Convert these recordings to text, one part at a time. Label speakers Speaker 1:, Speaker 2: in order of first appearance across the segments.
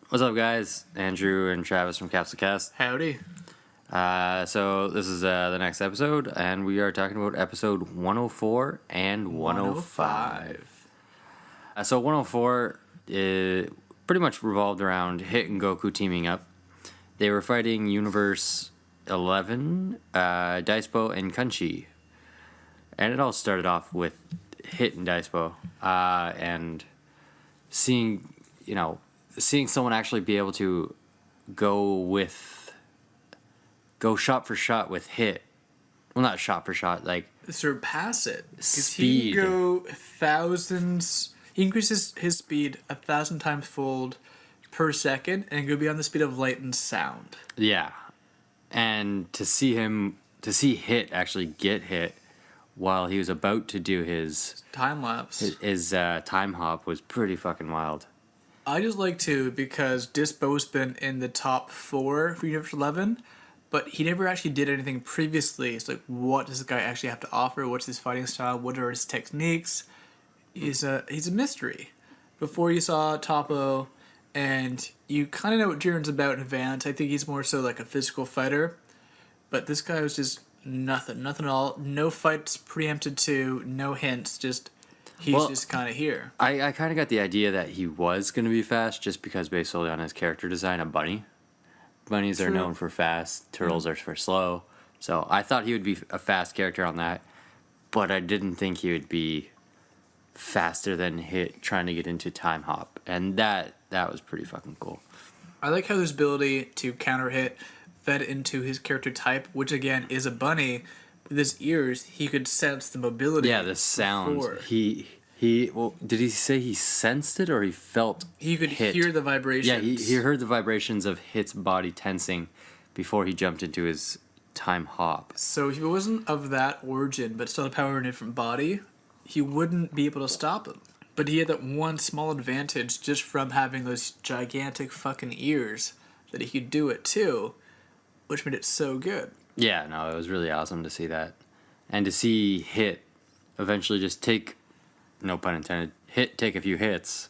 Speaker 1: What's up, guys? Andrew and Travis from Capsule.
Speaker 2: Howdy.
Speaker 1: So this is the next episode, and we are talking about episode 104 and 105. So 104 pretty much revolved around Hit and Goku teaming up. They were fighting Universe 11, Daispo, and Kunchi. And it all started off with Hit and Daispo, and seeing someone actually be able to go shot for shot with Hit. Well, not shot for shot, like
Speaker 2: surpass it.
Speaker 1: Speed.
Speaker 2: He can go thousands. He increases his speed 1,000 times fold per second and go beyond the speed of light and sound.
Speaker 1: Yeah, and to see Hit actually get hit while he was about to do his
Speaker 2: time lapse,
Speaker 1: his time hop was pretty fucking wild.
Speaker 2: I just like to because Dispo's been in the top 4 for Universe 11, but he never actually did anything previously. It's like, what does this guy actually have to offer? What's his fighting style? What are his techniques? He's a mystery. Before you saw Topo, and you kind of know what Jiren's about in advance. I think he's more so like a physical fighter, but this guy was just nothing at all. No fights preempted to, no hints, just he's just kind of here.
Speaker 1: I kind of got the idea that he was going to be fast just because based solely on his character design, a bunny. Bunnies are known for fast, turtles are for slow. So I thought he would be a fast character on that, but I didn't think he would be faster than Hit trying to get into time hop. And that was pretty fucking cool.
Speaker 2: I like how his ability to counter Hit fed into his character type, which again is a bunny. With his ears, he could sense the mobility.
Speaker 1: Yeah, the sound.
Speaker 2: Before.
Speaker 1: Did he say he sensed it or he felt
Speaker 2: he could
Speaker 1: Hit?
Speaker 2: Hear the vibrations.
Speaker 1: Yeah, he heard the vibrations of Hit's body tensing before he jumped into his time hop.
Speaker 2: So if he wasn't of that origin, but still had power in a different body, he wouldn't be able to stop him. But he had that one small advantage just from having those gigantic fucking ears that he could do it too, which made it so good.
Speaker 1: Yeah, no, it was really awesome to see that. And to see Hit eventually just take, no pun intended, take a few hits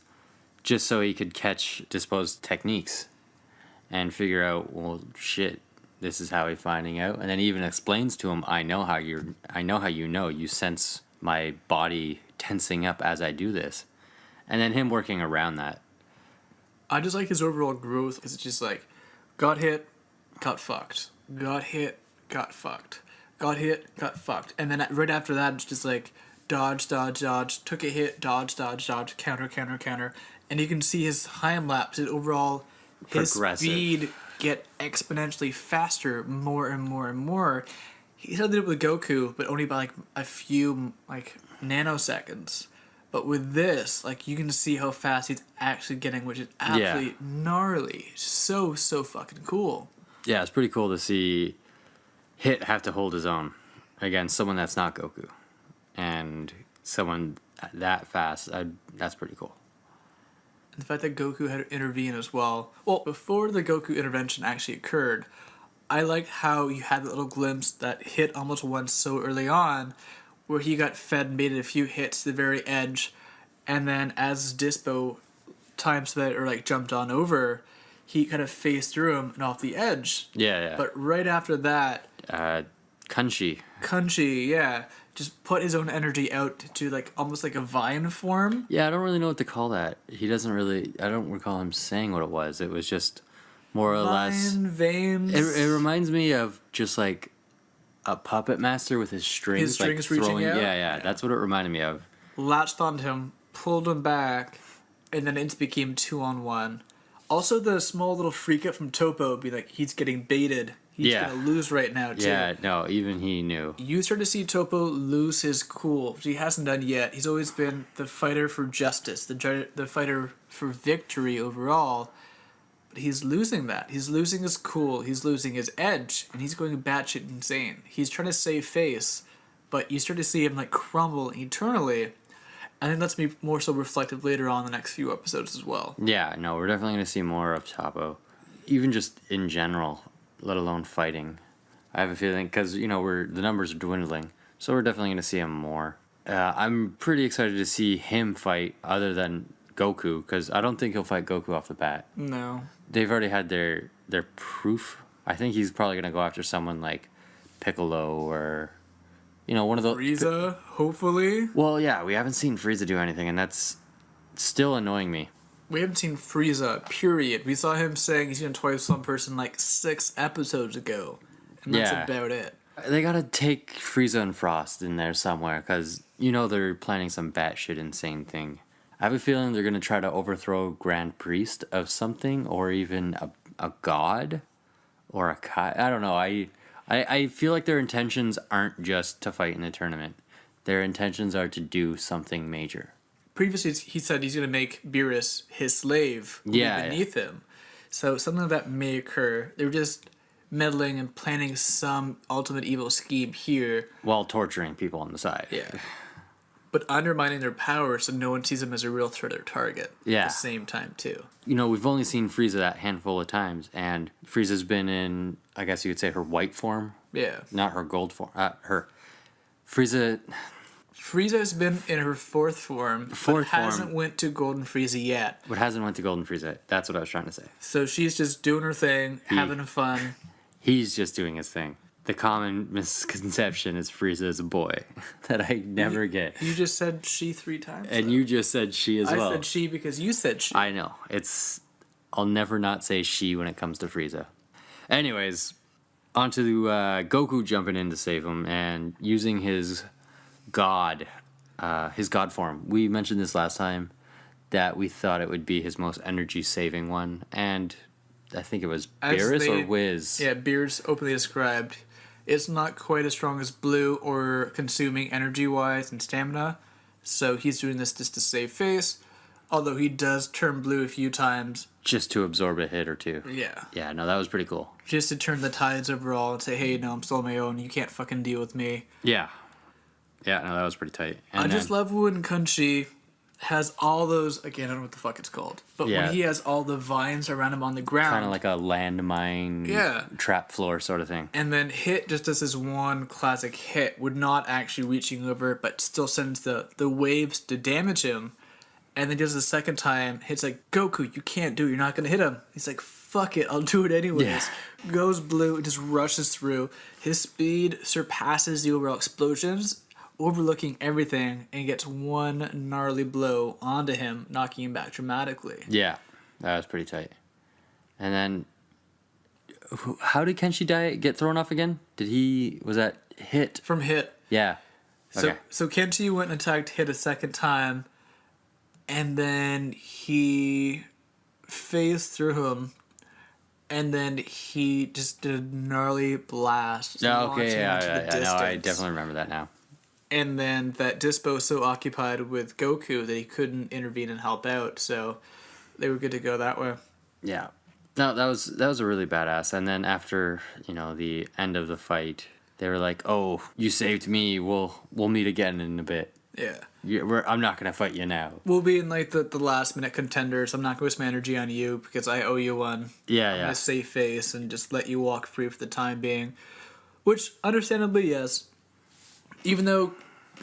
Speaker 1: just so he could catch Dispo's techniques and figure out, well, shit, this is how he's finding out. And then he even explains to him, I know how you sense my body tensing up as I do this. And then him working around that.
Speaker 2: I just like his overall growth because it's just like, got hit, got fucked. Got hit, got fucked. Got hit, got fucked. And then right after that, it's just like, dodge, took a hit, dodge, counter. And you can see his time lapse, his overall, his speed get exponentially faster, more and more. He did it with Goku, but only by like a few nanoseconds. But with this, you can see how fast he's actually getting, which is absolutely gnarly. So fucking cool.
Speaker 1: Yeah, it's pretty cool to see Hit have to hold his own against someone that's not Goku. And someone that fast, that's pretty cool.
Speaker 2: And the fact that Goku had to intervene as well. Well, before the Goku intervention actually occurred, I liked how you had that little glimpse that Hit almost won so early on, where he got fed, made a few hits to the very edge, and then as Dispo jumped on over, he kind of phased through him and off the edge.
Speaker 1: Yeah.
Speaker 2: But right after that,
Speaker 1: Kunchi,
Speaker 2: just put his own energy out to almost like a vine form.
Speaker 1: Yeah, I don't really know what to call that. I don't recall him saying what it was. It was just more or less
Speaker 2: veins.
Speaker 1: It reminds me of just like a puppet master with his strings.
Speaker 2: His strings reaching out?
Speaker 1: Yeah, that's what it reminded me of.
Speaker 2: Latched onto him, pulled him back, and then it became 2-on-1. Also, the small little freak out from Topo would be like, he's getting baited. He's going to lose right now, too.
Speaker 1: Yeah, no, even he knew.
Speaker 2: You start to see Topo lose his cool, which he hasn't done yet. He's always been the fighter for justice, the fighter for victory overall. But he's losing that. He's losing his cool. He's losing his edge. And he's going batshit insane. He's trying to save face, but you start to see him crumble eternally. I think that's be more so reflective later on in the next few episodes as well.
Speaker 1: Yeah, no, we're definitely going to see more of Topo. Even just in general, let alone fighting. I have a feeling, because, the numbers are dwindling, so we're definitely going to see him more. I'm pretty excited to see him fight other than Goku, because I don't think he'll fight Goku off the bat.
Speaker 2: No.
Speaker 1: They've already had their proof. I think he's probably gonna go after someone like Piccolo or, one of those.
Speaker 2: Frieza, hopefully.
Speaker 1: Well, yeah, we haven't seen Frieza do anything, and that's still annoying me.
Speaker 2: We haven't seen Frieza, period. We saw him saying he's gonna toy with some person like 6 episodes ago. And that's about it.
Speaker 1: They gotta take Frieza and Frost in there somewhere, because they're planning some batshit insane thing. I have a feeling they're gonna try to overthrow Grand Priest of something, or even a god, or a Kai. I don't know. I feel like their intentions aren't just to fight in the tournament. Their intentions are to do something major.
Speaker 2: Previously, he said he's going to make Beerus his slave beneath him. So something like that may occur. They're just meddling and planning some ultimate evil scheme here.
Speaker 1: While torturing people on the side.
Speaker 2: Yeah. But undermining their power so no one sees them as a real threat or target.
Speaker 1: Yeah.
Speaker 2: At the same time, too.
Speaker 1: We've only seen Frieza that handful of times, and Frieza's been in, I guess you could say, her white form.
Speaker 2: Yeah.
Speaker 1: Not her gold form. Frieza
Speaker 2: has been in her fourth form, but hasn't went to Golden Frieza yet.
Speaker 1: But hasn't went to Golden Frieza. That's what I was trying to say.
Speaker 2: So she's just doing her thing, having fun.
Speaker 1: He's just doing his thing. The common misconception is Frieza is a boy that I never get.
Speaker 2: You just said she 3 times.
Speaker 1: And you just said she as well.
Speaker 2: I said she because you said she.
Speaker 1: I know. I'll never not say she when it comes to Frieza. Anyways, on to Goku jumping in to save him and using his god form. We mentioned this last time, that we thought it would be his most energy-saving one, and I think it was Beerus or Wiz.
Speaker 2: Yeah, Beerus openly described. It's not quite as strong as Blue or consuming energy-wise and stamina, so he's doing this just to save face, although he does turn blue a few times.
Speaker 1: Just to absorb a hit or two.
Speaker 2: Yeah.
Speaker 1: Yeah, no, that was pretty cool.
Speaker 2: Just to turn the tides overall and say, hey, no, I'm still on my own, you can't fucking deal with me.
Speaker 1: Yeah. Yeah, no, that was pretty tight. And
Speaker 2: I just love when Kunchi has all those, again, I don't know what the fuck it's called, but when he has all the vines around him on the ground.
Speaker 1: Kind of like a landmine trap floor sort of thing.
Speaker 2: And then Hit just does this one classic hit, with not actually reaching over, but still sends the waves to damage him. And then does the second time, Hit's like, Goku, you can't do it, you're not going to hit him. He's like, fuck it, I'll do it anyways. Yeah. Goes blue and just rushes through. His speed surpasses the overall explosions, overlooking everything, and gets one gnarly blow onto him, knocking him back dramatically.
Speaker 1: Yeah, that was pretty tight. And then, how did Kenshi get thrown off again? Was that Hit?
Speaker 2: From Hit.
Speaker 1: Yeah. Okay.
Speaker 2: So Kenshi went and attacked Hit a second time, and then he phased through him, and then he just did a gnarly blast.
Speaker 1: Oh, okay, yeah, no, I definitely remember that now.
Speaker 2: And then that Dispo was so occupied with Goku that he couldn't intervene and help out, so they were good to go that way.
Speaker 1: Yeah. No, that was a really badass. And then after, the end of the fight, they were like, "Oh, you saved me. We'll meet again in a bit."
Speaker 2: Yeah.
Speaker 1: I'm not gonna fight you now.
Speaker 2: We'll be in like the last minute contenders. I'm not gonna waste my energy on you because I owe you one.
Speaker 1: Yeah,
Speaker 2: I'm gonna save face and just let you walk free for the time being. Which, understandably, yes. Even though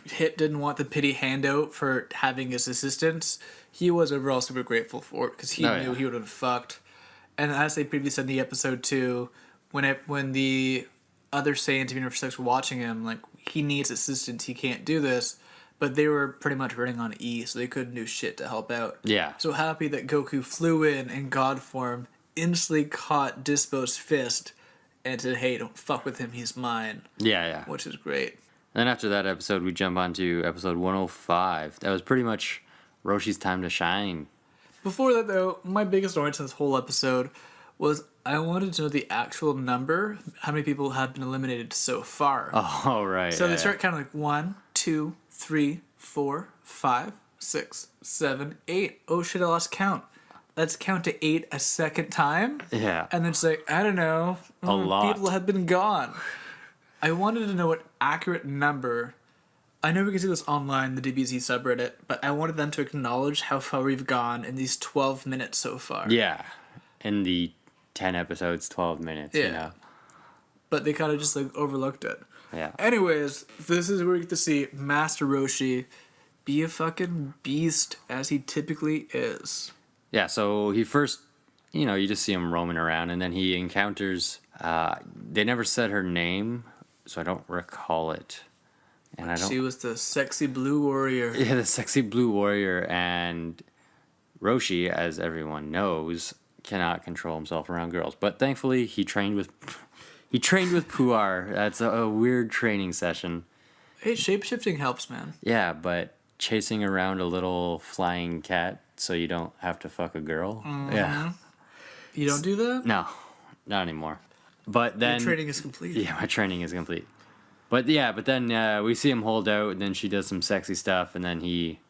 Speaker 2: Hit didn't want the pity handout for having his assistance, he was overall super grateful for it because he knew he would have fucked. And as they previously said in the episode too, when the other Saiyans of Universe 6 were watching him, like, he needs assistance, he can't do this. But they were pretty much running on E, so they couldn't do shit to help out. Yeah. So happy that Goku flew in God form, instantly caught Dispo's fist, and said, hey, don't fuck with him, he's mine. Yeah. Which is great.
Speaker 1: Then after that episode, we jump on to episode 105. That was pretty much Roshi's time to shine.
Speaker 2: Before that, though, my biggest annoyance in this whole episode was I wanted to know the actual number, how many people have been eliminated so far.
Speaker 1: Oh, right.
Speaker 2: So they start kind of like 1, 2, 3, 4, 5, 6, 7, 8. Oh shit, I lost count. Let's count to 8 a second time. Yeah. And then it's like, I don't know.
Speaker 1: A lot.
Speaker 2: People have been gone. I wanted to know what accurate number. I know we can see this online, the DBZ subreddit, but I wanted them to acknowledge how far we've gone in these 12 minutes so far.
Speaker 1: Yeah. In the 10 episodes, 12 minutes,
Speaker 2: But they kind of just like overlooked it.
Speaker 1: Yeah.
Speaker 2: Anyways, this is where we get to see Master Roshi be a fucking beast as he typically is.
Speaker 1: Yeah, so he first, you just see him roaming around, and then he encounters. They never said her name, so I don't recall it. And
Speaker 2: She was the sexy blue warrior.
Speaker 1: Yeah, the sexy blue warrior, and Roshi, as everyone knows, cannot control himself around girls. But thankfully, he trained with Puar. That's a weird training session.
Speaker 2: Hey, shapeshifting helps, man.
Speaker 1: Yeah, but chasing around a little flying cat so you don't have to fuck a girl. Mm-hmm. Yeah.
Speaker 2: You don't do that?
Speaker 1: No, not anymore. But then
Speaker 2: your training is complete.
Speaker 1: Yeah, my training is complete. But then we see him hold out, and then she does some sexy stuff, and then he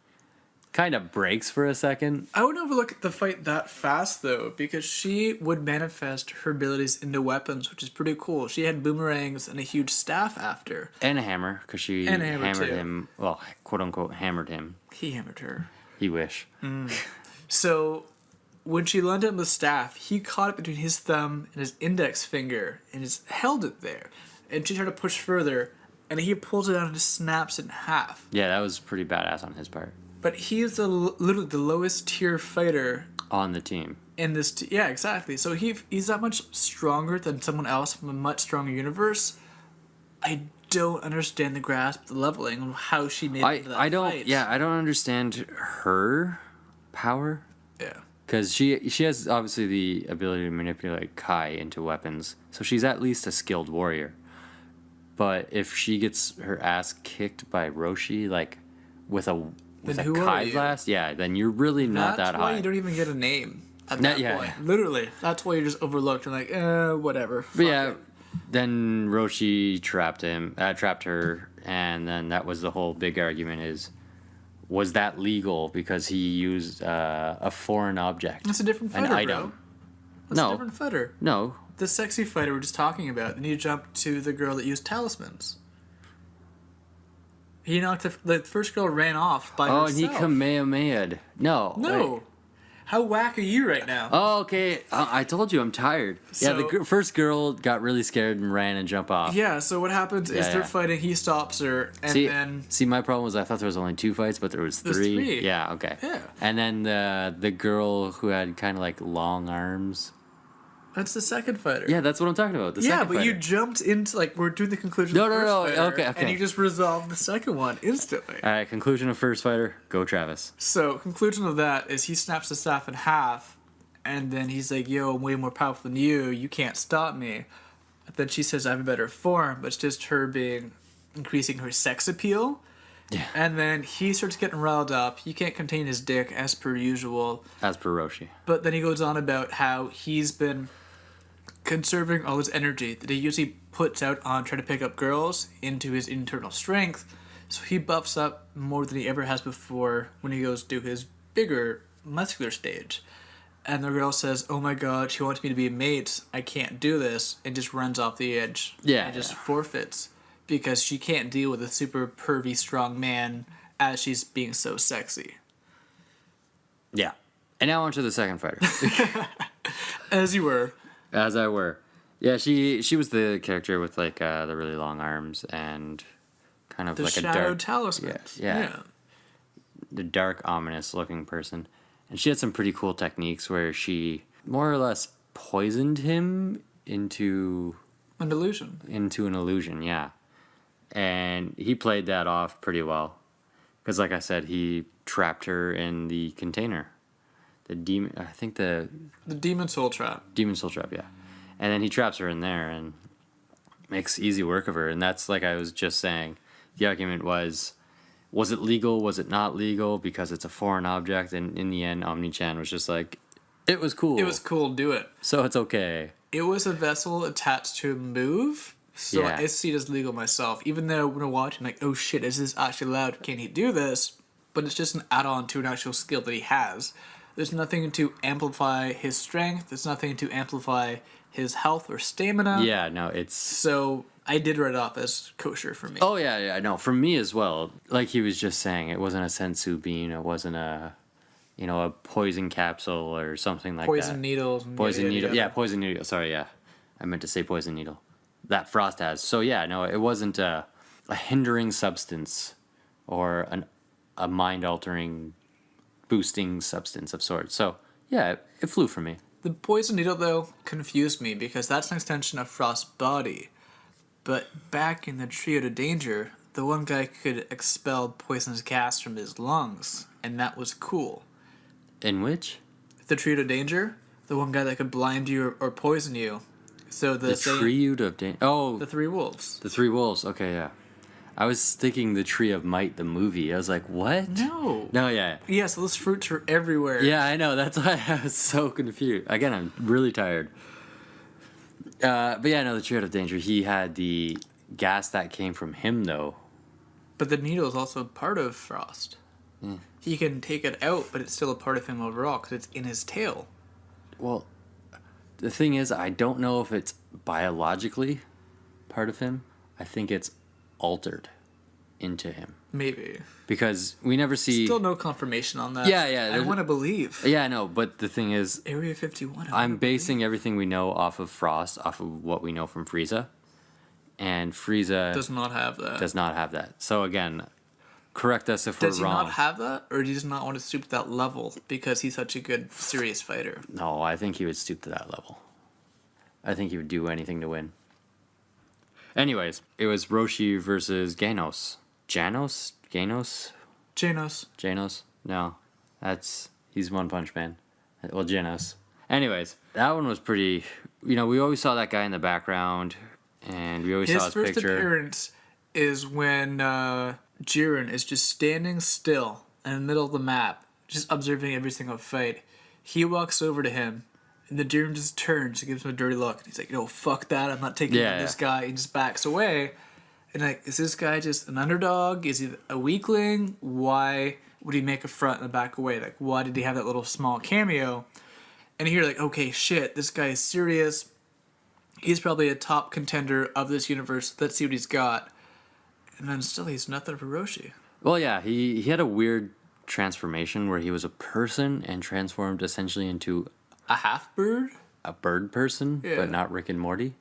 Speaker 1: kind of breaks for a second.
Speaker 2: I wouldn't overlook the fight that fast, though, because she would manifest her abilities into weapons, which is pretty cool. She had boomerangs and a huge staff after.
Speaker 1: And a hammer, because she hammered him. Well, quote-unquote, hammered him.
Speaker 2: He hammered her.
Speaker 1: He wish.
Speaker 2: So, when she landed on the staff, he caught it between his thumb and his index finger, and just held it there. And she tried to push further, and he pulls it out and just snaps it in half.
Speaker 1: Yeah, that was pretty badass on his part.
Speaker 2: But he's literally the lowest tier fighter
Speaker 1: on the team.
Speaker 2: In this, yeah, exactly. So he's that much stronger than someone else from a much stronger universe. I don't understand the grasp, the leveling, of how she made it to that fight.
Speaker 1: Yeah, I don't understand her power.
Speaker 2: Yeah.
Speaker 1: Because she has obviously the ability to manipulate Kai into weapons, so she's at least a skilled warrior. But if she gets her ass kicked by Roshi, like with a Kai blast, yeah, then you're really not that high.
Speaker 2: That's why you don't even get a name at that point. Literally, that's why you're just overlooked and like, whatever.
Speaker 1: But yeah, then Roshi trapped her, and then that was the whole big argument was that legal because he used a foreign object?
Speaker 2: That's a different fighter,
Speaker 1: an item.
Speaker 2: Bro. That's a different fighter.
Speaker 1: No.
Speaker 2: The sexy fighter we're just talking about. Then you jump to the girl that used talismans. He knocked the first girl ran off by herself.
Speaker 1: Oh, and he Kamehameha'd. No.
Speaker 2: Wait. How whack are you right now?
Speaker 1: Oh, okay. I told you I'm tired. So, yeah, the first girl got really scared and ran and jumped off.
Speaker 2: Yeah, so what happens is they're fighting, he stops her, and then...
Speaker 1: See, my problem was I thought there was only 2 fights, but there was 3.
Speaker 2: There's 3.
Speaker 1: Yeah, okay.
Speaker 2: Yeah.
Speaker 1: And then the girl who had kind of like long arms...
Speaker 2: That's the second fighter.
Speaker 1: Yeah, that's what I'm talking about. The second fighter.
Speaker 2: You jumped into, like, we're doing the conclusion of the first fighter. Okay. And you just resolved the second one instantly.
Speaker 1: All right, conclusion of first fighter, go Travis.
Speaker 2: So, conclusion of that is he snaps the staff in half, and then he's like, yo, I'm way more powerful than you can't stop me. But then she says, I have a better form, but it's just her increasing her sex appeal.
Speaker 1: Yeah.
Speaker 2: And then he starts getting riled up. He can't contain his dick, as per usual.
Speaker 1: As per Roshi.
Speaker 2: But then he goes on about how he's been conserving all his energy that he usually puts out on trying to pick up girls into his internal strength, so he buffs up more than he ever has before when he goes to his bigger muscular stage. And the girl says, oh my god, she wants me to be a mate, I can't do this, and just runs off the edge.
Speaker 1: Yeah.
Speaker 2: And just forfeits because she can't deal with a super pervy strong man as she's being so sexy.
Speaker 1: Yeah. And now on to the second fighter.
Speaker 2: As you were.
Speaker 1: As I were. Yeah, she was the character with like the really long arms and kind of
Speaker 2: the
Speaker 1: like a
Speaker 2: dark
Speaker 1: talismans. Yeah. The dark, ominous looking person. And she had some pretty cool techniques where she more or less poisoned him into
Speaker 2: an illusion.
Speaker 1: Into an illusion, yeah. And he played that off pretty well. Because like I said, he trapped her in the container. The demon
Speaker 2: soul trap.
Speaker 1: Demon soul trap, yeah. And then he traps her in there and makes easy work of her. And that's like I was just saying. The argument was it legal? Was it not legal? Because it's a foreign object. And in the end, Omni-chan was just like, it was cool.
Speaker 2: It was cool, do it.
Speaker 1: So it's okay.
Speaker 2: It was a vessel attached to a move. So I see it as legal myself. Even though when I watch, I'm like, oh shit, is this actually allowed? Can he do this? But it's just an add-on to an actual skill that he has. There's nothing to amplify his strength. There's nothing to amplify his health or stamina.
Speaker 1: Yeah, no, it's...
Speaker 2: So I did write it off as kosher for me.
Speaker 1: Oh, yeah, no, for me as well. Like he was just saying, it wasn't a sensu bean. It wasn't a poison capsule or something like
Speaker 2: poison
Speaker 1: that.
Speaker 2: Needles.
Speaker 1: Poison needle. Yeah, poison needle. Sorry, yeah. I meant to say poison needle. That Frost has. So, yeah, no, it wasn't a hindering substance or a mind-altering, boosting substance of sorts. So, yeah, it flew for me.
Speaker 2: The poison needle, though, confused me because that's an extension of Frost's body. But back in the Trio to Danger, the one guy could expel poisonous gas from his lungs, and that was cool.
Speaker 1: In which?
Speaker 2: The Trio to Danger, the one guy that could blind you or poison you. So
Speaker 1: The Trio to Danger. Oh,
Speaker 2: the Three Wolves.
Speaker 1: The Three Wolves. Okay, yeah. I was thinking the Tree of Might, the movie. I was like, what?
Speaker 2: No.
Speaker 1: No, yeah.
Speaker 2: Yeah, so those fruits are everywhere.
Speaker 1: Yeah, I know. That's why I was so confused. Again, I'm really tired. But yeah, no, the Trio of Danger. He had the gas that came from him, though.
Speaker 2: But the needle is also part of Frost.
Speaker 1: Mm.
Speaker 2: He can take it out, but it's still a part of him overall because it's in his tail.
Speaker 1: Well, the thing is, I don't know if it's biologically part of him. I think it's altered into him.
Speaker 2: Maybe.
Speaker 1: Because we never see...
Speaker 2: Still no confirmation on that.
Speaker 1: Yeah.
Speaker 2: I want to believe.
Speaker 1: Yeah, I know, but the thing is...
Speaker 2: Area 51.
Speaker 1: I'm basing everything we know off of Frost, off of what we know from Frieza. And Frieza...
Speaker 2: Does not have that.
Speaker 1: So again, correct us if
Speaker 2: Does
Speaker 1: we're wrong.
Speaker 2: Does he not have that? Or does he not want to stoop to that level because he's such a good, serious fighter?
Speaker 1: No, I think he would stoop to that level. I think he would do anything to win. Anyways, it was Roshi versus Genos. Janos? Genos?
Speaker 2: Janos.
Speaker 1: No. He's One Punch Man. Well, Genos. Anyways, that one was pretty... we always saw that guy in the background, and we always saw his picture.
Speaker 2: His first appearance is when Jiren is just standing still in the middle of the map, just observing every single fight. He walks over to him, and the Jiren just turns and gives him a dirty look. And he's like, no, fuck that, I'm not taking on this guy. He just backs away. And is this guy just an underdog? Is he a weakling? Why would he make a front and back away? Why did he have that little small cameo? And you're like, okay, shit, this guy is serious. He's probably a top contender of this universe. Let's see what he's got. And then still, he's nothing for Roshi.
Speaker 1: Well, yeah, he had a weird transformation where he was a person and transformed essentially into...
Speaker 2: A half-bird?
Speaker 1: A bird person, but not Rick and Morty.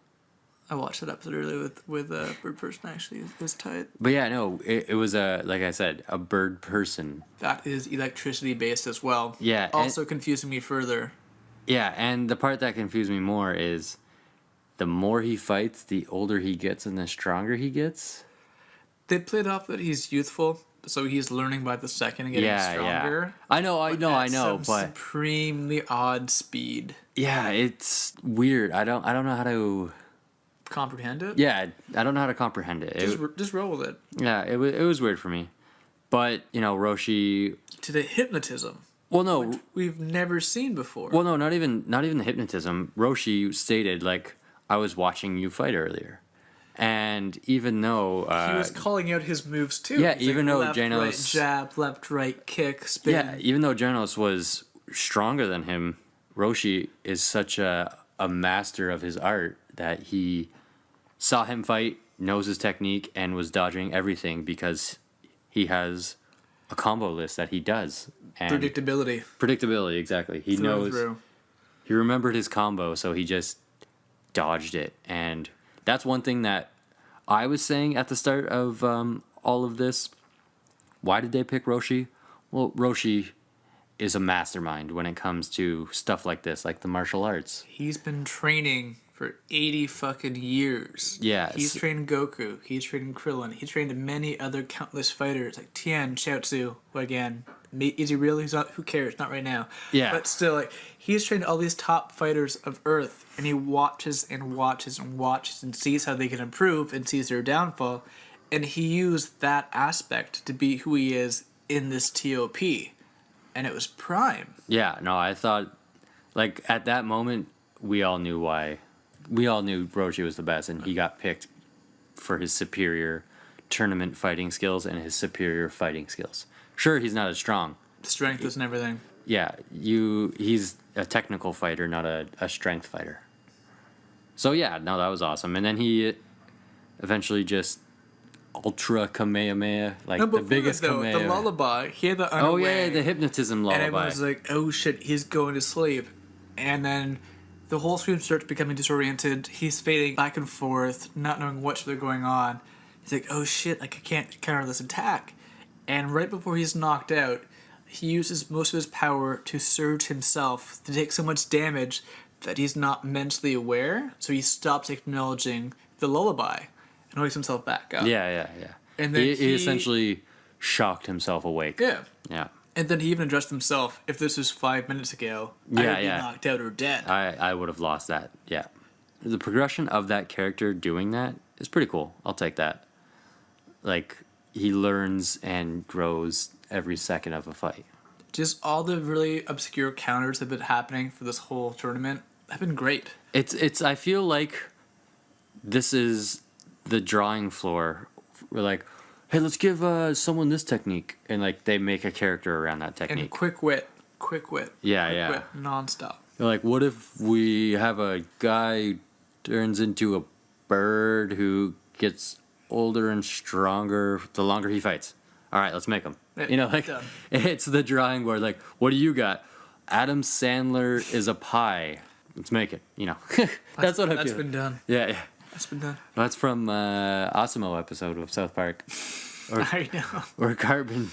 Speaker 2: I watched that episode earlier with a bird person, actually. It was tight.
Speaker 1: But yeah, no, it was, like I said, a bird person.
Speaker 2: That is electricity-based as well.
Speaker 1: Yeah.
Speaker 2: Also confusing me further.
Speaker 1: Yeah, and the part that confused me more is the more he fights, the older he gets and the stronger he gets.
Speaker 2: They played off that he's youthful, so he's learning by the second and getting stronger.
Speaker 1: Yeah. I know, but
Speaker 2: supremely odd speed.
Speaker 1: Yeah, it's weird. I don't know how to
Speaker 2: comprehend it.
Speaker 1: Yeah, I don't know how to comprehend it.
Speaker 2: Just roll with it.
Speaker 1: Yeah, it was weird for me. But, Roshi
Speaker 2: to the hypnotism.
Speaker 1: Well, no,
Speaker 2: which we've never seen before.
Speaker 1: Well, no, not even the hypnotism. Roshi stated I was watching you fight earlier. And even though...
Speaker 2: he was calling out his moves, too.
Speaker 1: Yeah, even though
Speaker 2: left,
Speaker 1: Genos...
Speaker 2: Right, jab, left, right, kick, spin.
Speaker 1: Yeah, even though Genos was stronger than him, Roshi is such a master of his art that he saw him fight, knows his technique, and was dodging everything because he has a combo list that he does. And Predictability, exactly. He knows... He remembered his combo, so he just dodged it. And... that's one thing that I was saying at the start of all of this. Why did they pick Roshi? Well, Roshi is a mastermind when it comes to stuff like this, like the martial arts.
Speaker 2: He's been training for 80 fucking years.
Speaker 1: Yeah.
Speaker 2: He's trained Goku. He's trained Krillin. He's trained many other countless fighters like Tien, Chaozu. Again, is he real? He's not. Who cares? Not right now.
Speaker 1: Yeah.
Speaker 2: But still, he's trained all these top fighters of Earth, and he watches and watches and watches and sees how they can improve and sees their downfall, and he used that aspect to be who he is in this TOP, and it was prime.
Speaker 1: Yeah. No, I thought, at that moment, we all knew why. We all knew Roshi was the best, and he got picked for his superior tournament fighting skills and his superior fighting skills. Sure, he's not as strong.
Speaker 2: Strength isn't everything.
Speaker 1: Yeah, he's a technical fighter, not a strength fighter. So yeah, no, that was awesome. And then he eventually just Ultra Kamehameha, the biggest Kamehameha.
Speaker 2: The lullaby, he had the underway.
Speaker 1: Oh yeah, the hypnotism lullaby.
Speaker 2: And everyone was like, oh shit, he's going to sleep. And then the whole screen starts becoming disoriented. He's fading back and forth, not knowing what's really going on. He's like, oh shit, I can't counter this attack. And right before he's knocked out, he uses most of his power to surge himself to take so much damage that he's not mentally aware. So he stops acknowledging the lullaby and wakes himself back up.
Speaker 1: Yeah.
Speaker 2: And then
Speaker 1: he essentially shocked himself awake.
Speaker 2: Yeah.
Speaker 1: Yeah.
Speaker 2: And then he even addressed himself, if this was 5 minutes ago, I would be knocked out or dead.
Speaker 1: I would have lost that. Yeah. The progression of that character doing that is pretty cool. I'll take that. Like, he learns and grows every second of a fight.
Speaker 2: Just all the really obscure counters that have been happening for this whole tournament have been great.
Speaker 1: It's I feel like this is the drawing floor. We're like, hey, let's give someone this technique, and like they make a character around that technique.
Speaker 2: And quick wit.
Speaker 1: Yeah.
Speaker 2: Wit, nonstop.
Speaker 1: They're like, what if we have a guy who turns into a bird who gets older and stronger the longer he fights? All right, let's make him.
Speaker 2: Done.
Speaker 1: It's the drawing board. Like, what do you got? Adam Sandler is a pie. Let's make it. That's what I feel.
Speaker 2: That's been done.
Speaker 1: Yeah.
Speaker 2: That's been done.
Speaker 1: That's from Osimo episode of South Park.
Speaker 2: I know.
Speaker 1: Or Carbon.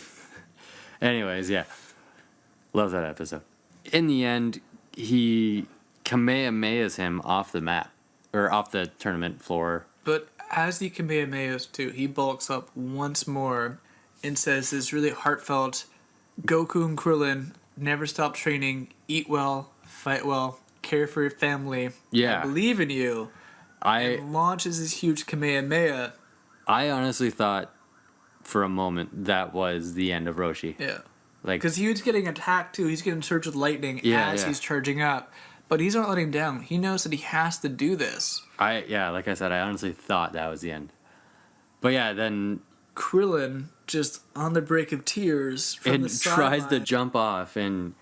Speaker 1: Anyways, yeah. Love that episode. In the end, he Kamehamehas him off the map. Or off the tournament floor.
Speaker 2: But as he Kamehamehas too, he bulks up once more and says this really heartfelt, Goku and Krillin, never stop training, eat well, fight well, care for your family.
Speaker 1: Yeah.
Speaker 2: I believe in you. And launches this huge Kamehameha.
Speaker 1: I honestly thought for a moment that was the end of Roshi.
Speaker 2: Yeah.
Speaker 1: Like,
Speaker 2: because he was getting attacked too. He's getting surged with lightning as he's charging up. But he's not letting him down. He knows that he has to do this.
Speaker 1: Like I said, I honestly thought that was the end. But yeah, then
Speaker 2: Krillin just on the brink of tears from the
Speaker 1: tries to jump off, and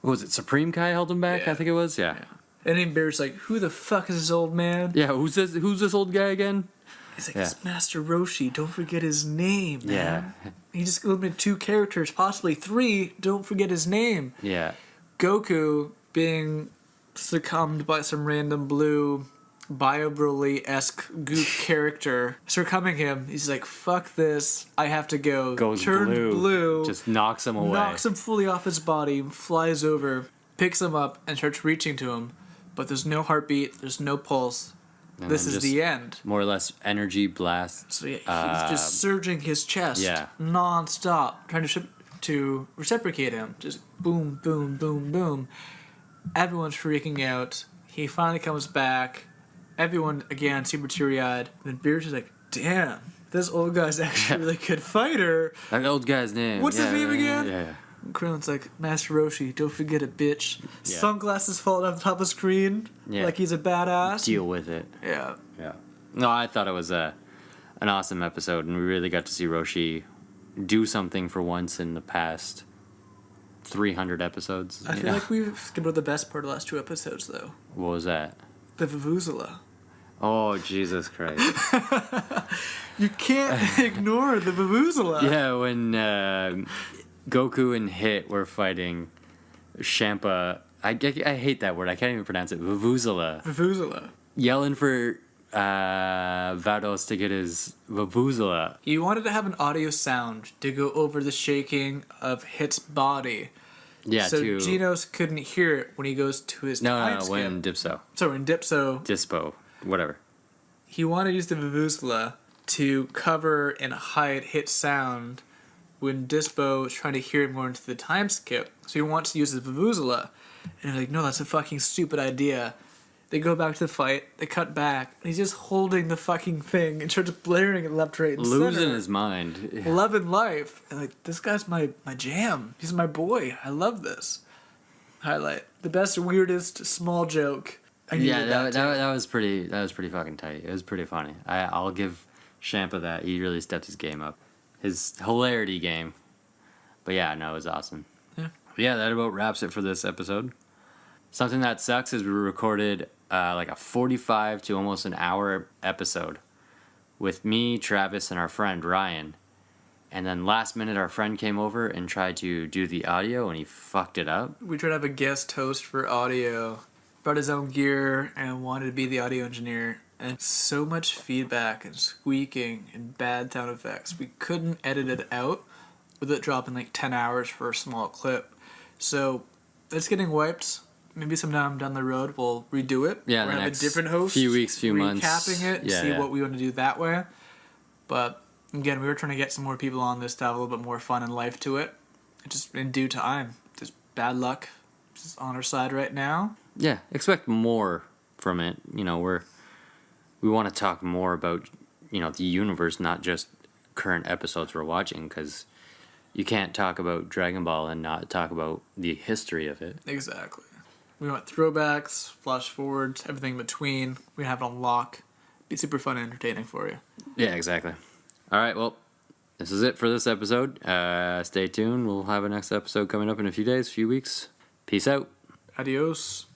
Speaker 1: what was it, Supreme Kai held him back?
Speaker 2: Yeah.
Speaker 1: I think it was. Yeah.
Speaker 2: And then Bear's like, who the fuck is this old man?
Speaker 1: Yeah, who's this old guy again?
Speaker 2: He's like, it's Master Roshi. Don't forget his name, man. Yeah. He just eliminated 2 characters, possibly 3. Don't forget his name.
Speaker 1: Yeah.
Speaker 2: Goku being succumbed by some random blue Bio Broly-esque goop character succumbing him. He's like, fuck this. I have to go.
Speaker 1: Goes
Speaker 2: Turned blue.
Speaker 1: Just knocks him away.
Speaker 2: Knocks him fully off his body, flies over, picks him up, and starts reaching to him. But there's no heartbeat. There's no pulse.
Speaker 1: And
Speaker 2: this is the end.
Speaker 1: More or less energy blast.
Speaker 2: So he's just surging his chest non-stop, trying to reciprocate him. Just boom, boom, boom, boom. Everyone's freaking out. He finally comes back. Everyone, again, super teary-eyed. And then Beerus is like, damn, this old guy's actually a really good fighter.
Speaker 1: That old guy's name.
Speaker 2: What's his name again?
Speaker 1: Yeah.
Speaker 2: And Krillin's like, Master Roshi, don't forget it, bitch. Yeah. Sunglasses falling off the top of the screen. Yeah. Like he's a badass.
Speaker 1: Deal with it.
Speaker 2: Yeah.
Speaker 1: No, I thought it was an awesome episode, and we really got to see Roshi do something for once in the past 300 episodes.
Speaker 2: I feel like we've skipped over the best part of the last 2 episodes, though.
Speaker 1: What was that?
Speaker 2: The Vuvuzela.
Speaker 1: Oh, Jesus Christ.
Speaker 2: You can't ignore the Vuvuzela.
Speaker 1: Yeah, when Goku and Hit were fighting Champa. I hate that word. I can't even pronounce it. Vuvuzela. Yelling for Vados to get his Vuvuzela.
Speaker 2: He wanted to have an audio sound to go over the shaking of Hit's body.
Speaker 1: Yeah,
Speaker 2: so Genos couldn't hear it when he goes to his time skip.
Speaker 1: When Dipso.
Speaker 2: So when Dipso...
Speaker 1: Dispo. Whatever.
Speaker 2: He wanted to use the Vuvuzela to cover and hide Hit's sound when Dispo was trying to hear him more into the time skip. So he wants to use the Vuvuzela. And they're like, no, that's a fucking stupid idea. They go back to the fight, they cut back, and he's just holding the fucking thing and starts blaring it left, right, and
Speaker 1: Losing
Speaker 2: center.
Speaker 1: his mind.
Speaker 2: Love and life. And like, this guy's my jam. He's my boy. I love this. Highlight. The best, weirdest, small joke.
Speaker 1: That was pretty fucking tight. It was pretty funny. I'll give Champa that. He really stepped his game up. His hilarity game. But yeah, no, it was awesome. Yeah, that about wraps it for this episode. Something that sucks is we recorded like a 45 to almost an hour episode with me, Travis, and our friend Ryan. And then last minute our friend came over and tried to do the audio and he fucked it up.
Speaker 2: We tried to have a guest host for audio. Brought his own gear and wanted to be the audio engineer. And so much feedback and squeaking and bad sound effects. We couldn't edit it out. with it dropping like 10 hours for a small clip. So it's getting wiped. Maybe sometime down the road we'll redo it.
Speaker 1: Yeah,
Speaker 2: we'll
Speaker 1: the
Speaker 2: have
Speaker 1: next
Speaker 2: a different host.
Speaker 1: few weeks, few months.
Speaker 2: Recapping it,
Speaker 1: Yeah,
Speaker 2: see
Speaker 1: yeah.
Speaker 2: what we want to do that way. But again, we were trying to get some more people on this to have a little bit more fun and life to it. Just in due time. Just bad luck. Just on our side right now.
Speaker 1: Yeah, expect more from it. You know, we want to talk more about, you know, the universe, not just current episodes we're watching, because you can't talk about Dragon Ball and not talk about the history of it.
Speaker 2: Exactly. We want throwbacks, flash forwards, everything in between. We have it on lock. Be super fun and entertaining for you.
Speaker 1: Yeah, exactly. All right, well, this is it for this episode. Stay tuned. We'll have a next episode coming up in a few days, few weeks. Peace out.
Speaker 2: Adios.